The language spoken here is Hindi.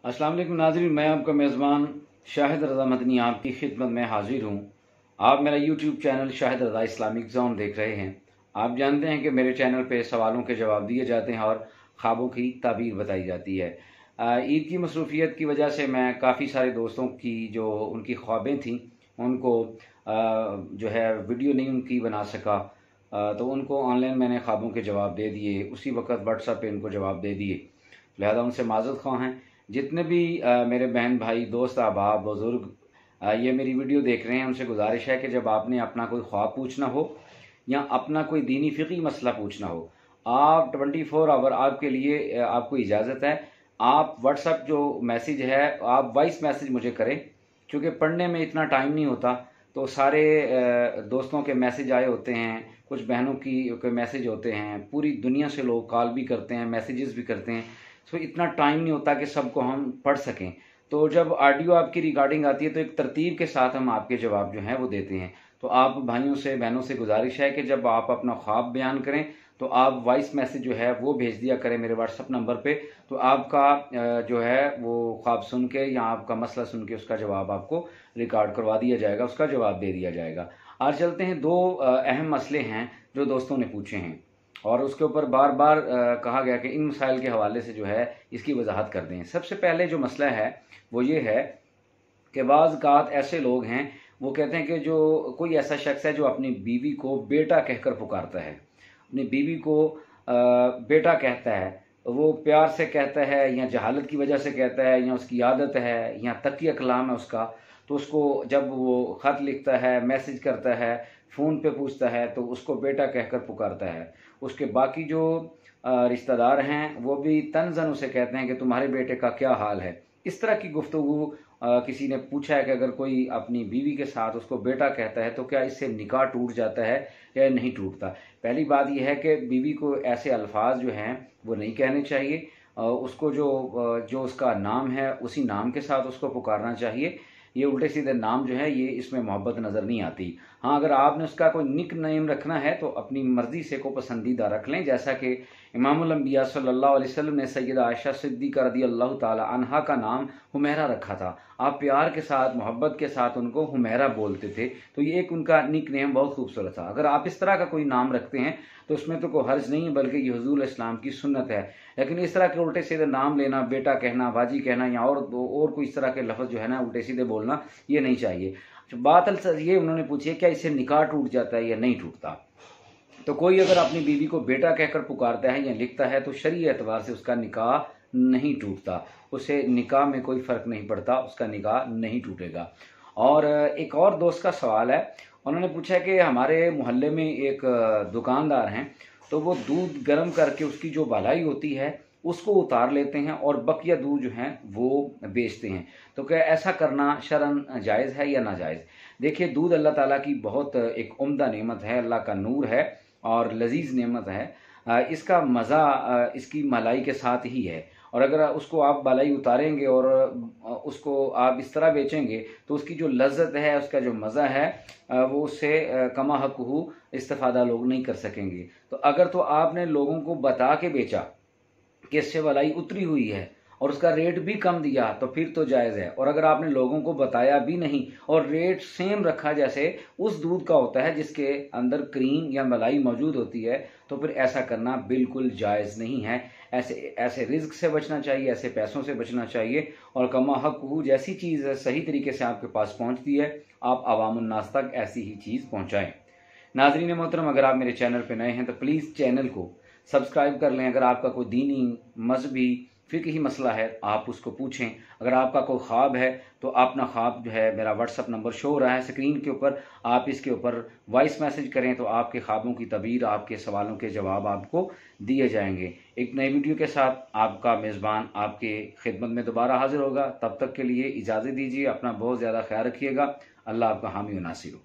अस्सलाम वालेकुम नाज़रीन, मैं आपका मेज़बान शाहिद रज़ा मदनी आपकी खिदमत में हाजिर हूँ। आप मेरा यूट्यूब चैनल शाहिद रज़ा इस्लामिक जोन देख रहे हैं। आप जानते हैं कि मेरे चैनल पे सवालों के जवाब दिए जाते हैं और ख्वाबों की ताबीर बताई जाती है। ईद की मसरूफियत की वजह से मैं काफ़ी सारे दोस्तों की जो उनकी ख्वाबें थीं उनको जो है वीडियो नहीं उनकी बना सका, तो उनको ऑनलाइन मैंने ख्वाबों के जवाब दे दिए, उसी वक्त व्हाट्सएप पे उनको जवाब दे दिए। लिहाजा उनसे माज़रत ख़्वाह हैं। जितने भी मेरे बहन भाई दोस्त अहबाब बुज़ुर्ग ये मेरी वीडियो देख रहे हैं, उनसे गुजारिश है कि जब आपने अपना कोई ख्वाब पूछना हो या अपना कोई दीनी फ़िक़ी मसला पूछना हो, आप 24 आवर आपके लिए आपको इजाज़त है। आप व्हाट्सएप जो मैसेज है आप वॉइस मैसेज मुझे करें, क्योंकि पढ़ने में इतना टाइम नहीं होता। तो सारे दोस्तों के मैसेज आए होते हैं, कुछ बहनों की के मैसेज होते हैं, पूरी दुनिया से लोग कॉल भी करते हैं, मैसेजेस भी करते हैं। सो इतना टाइम नहीं होता कि सबको हम पढ़ सकें। तो जब ऑडियो आपकी रिकॉर्डिंग आती है तो एक तरतीब के साथ हम आपके जवाब जो हैं वो देते हैं। तो आप भाइयों से बहनों से गुजारिश है कि जब आप अपना ख्वाब बयान करें तो आप वॉइस मैसेज जो है वो भेज दिया करें मेरे व्हाट्सएप नंबर पे। तो आपका जो है वो ख्वाब सुन के या आपका मसला सुन के उसका जवाब आपको रिकॉर्ड करवा दिया जाएगा, उसका जवाब दे दिया जाएगा। आज चलते हैं, दो अहम मसले हैं जो दोस्तों ने पूछे हैं और उसके ऊपर बार बार कहा गया कि इन मसाइल के हवाले से जो है इसकी वजाहत कर दें। सबसे पहले जो मसला है वो ये है कि बाज़ ऐसे लोग हैं, वो कहते हैं कि जो कोई ऐसा शख्स है जो अपनी बीवी को बेटा कहकर पुकारता है, अपनी बीवी को बेटा कहता है, वो प्यार से कहता है या जहालत की वजह से कहता है या उसकी आदत है या तकिया कलाम है उसका, तो उसको जब वो ख़त लिखता है, मैसेज करता है, फ़ोन पे पूछता है तो उसको बेटा कहकर पुकारता है। उसके बाकी जो रिश्तेदार हैं वो भी तंज़न उसे कहते हैं कि तुम्हारे बेटे का क्या हाल है। इस तरह की गुफ्तगू किसी ने पूछा है कि अगर कोई अपनी बीवी के साथ उसको बेटा कहता है तो क्या इससे निकाह टूट जाता है या नहीं टूटता। पहली बात यह है कि बीवी को ऐसे अल्फाज जो हैं वो नहीं कहने चाहिए। उसको जो उसका नाम है उसी नाम के साथ उसको पुकारना चाहिए। ये उल्टे सीधे नाम जो है ये इसमें मोहब्बत नज़र नहीं आती। हाँ, अगर आपने उसका कोई निक नेम रखना है तो अपनी मर्ज़ी से को पसंदीदा रख लें, जैसा कि इमामुल अंबिया सल्लल्लाहु अलैहि वसल्लम ने सैयदा आयशा सिद्दीक़ा रज़ियल्लाहु ताला अन्हा का नाम हुमैरा रखा था। आप प्यार के साथ मोहब्बत के साथ उनको हुमैरा बोलते थे, तो ये एक उनका निक नेम बहुत खूबसूरत था। अगर आप इस तरह का कोई नाम रखते हैं तो उसमें तो कोई हर्ज नहीं है, बल्कि ये हुज़ूर इस्लाम की सुन्नत है। लेकिन इस तरह के उल्टे सीधे नाम लेना, बेटा कहना, बाजी कहना या और कोई इस तरह के लफ्ज़ जो है ना उल्टे सीधे बोलना, ये नहीं चाहिए। बात ये उन्होंने पूछी है क्या इससे निकाह टूट जाता है या नहीं टूटता। तो कोई अगर अपनी बीवी को बेटा कहकर पुकारता है या लिखता है तो शरई एतबार से उसका निकाह नहीं टूटता, उसे निकाह में कोई फ़र्क नहीं पड़ता, उसका निकाह नहीं टूटेगा। और एक और दोस्त का सवाल है, उन्होंने पूछा कि हमारे मोहल्ले में एक दुकानदार हैं, तो वो दूध गर्म करके उसकी जो बालाई होती है उसको उतार लेते हैं और बकिया दूध जो है वो बेचते हैं। तो क्या ऐसा करना शरन जायज़ है या नाजायज़। देखिए, दूध अल्लाह ताला की बहुत एक उम्दा नेमत है, अल्लाह का नूर है और लजीज नेमत है। इसका मज़ा इसकी मलाई के साथ ही है। और अगर उसको आप बालाई उतारेंगे और उसको आप इस तरह बेचेंगे तो उसकी जो लज्जत है, उसका जो मज़ा है, वो उससे कमा हक़हू इस्तिफ़ादा लोग नहीं कर सकेंगे। तो अगर तो आपने लोगों को बता के बेचा कि इससे बालाई उतरी हुई है और उसका रेट भी कम दिया तो फिर तो जायज़ है। और अगर आपने लोगों को बताया भी नहीं और रेट सेम रखा जैसे उस दूध का होता है जिसके अंदर क्रीम या मलाई मौजूद होती है, तो फिर ऐसा करना बिल्कुल जायज़ नहीं है। ऐसे रिस्क से बचना चाहिए, ऐसे पैसों से बचना चाहिए। और कमा हक़हू जैसी चीज़ सही तरीके से आपके पास पहुँचती है, आप अवामुन्नास तक ऐसी ही चीज़ पहुँचाएँ। नाज़रीन मोहतरम, अगर आप मेरे चैनल पर नए हैं तो प्लीज़ चैनल को सब्सक्राइब कर लें। अगर आपका कोई दीनी मजहबी फ़िक़ही मसला है आप उसको पूछें। अगर आपका कोई ख्वाब है तो अपना ख्वाब जो है, मेरा व्हाट्सअप नंबर शो हो रहा है स्क्रीन के ऊपर, आप इसके ऊपर वॉइस मैसेज करें तो आपके ख्वाबों की तबीर, आपके सवालों के जवाब आपको दिए जाएंगे। एक नई वीडियो के साथ आपका मेज़बान आपके खिदमत में दोबारा हाजिर होगा। तब तक के लिए इजाज़त दीजिए। अपना बहुत ज़्यादा ख्याल रखिएगा। अल्लाह आपका हामी व नासिर हो।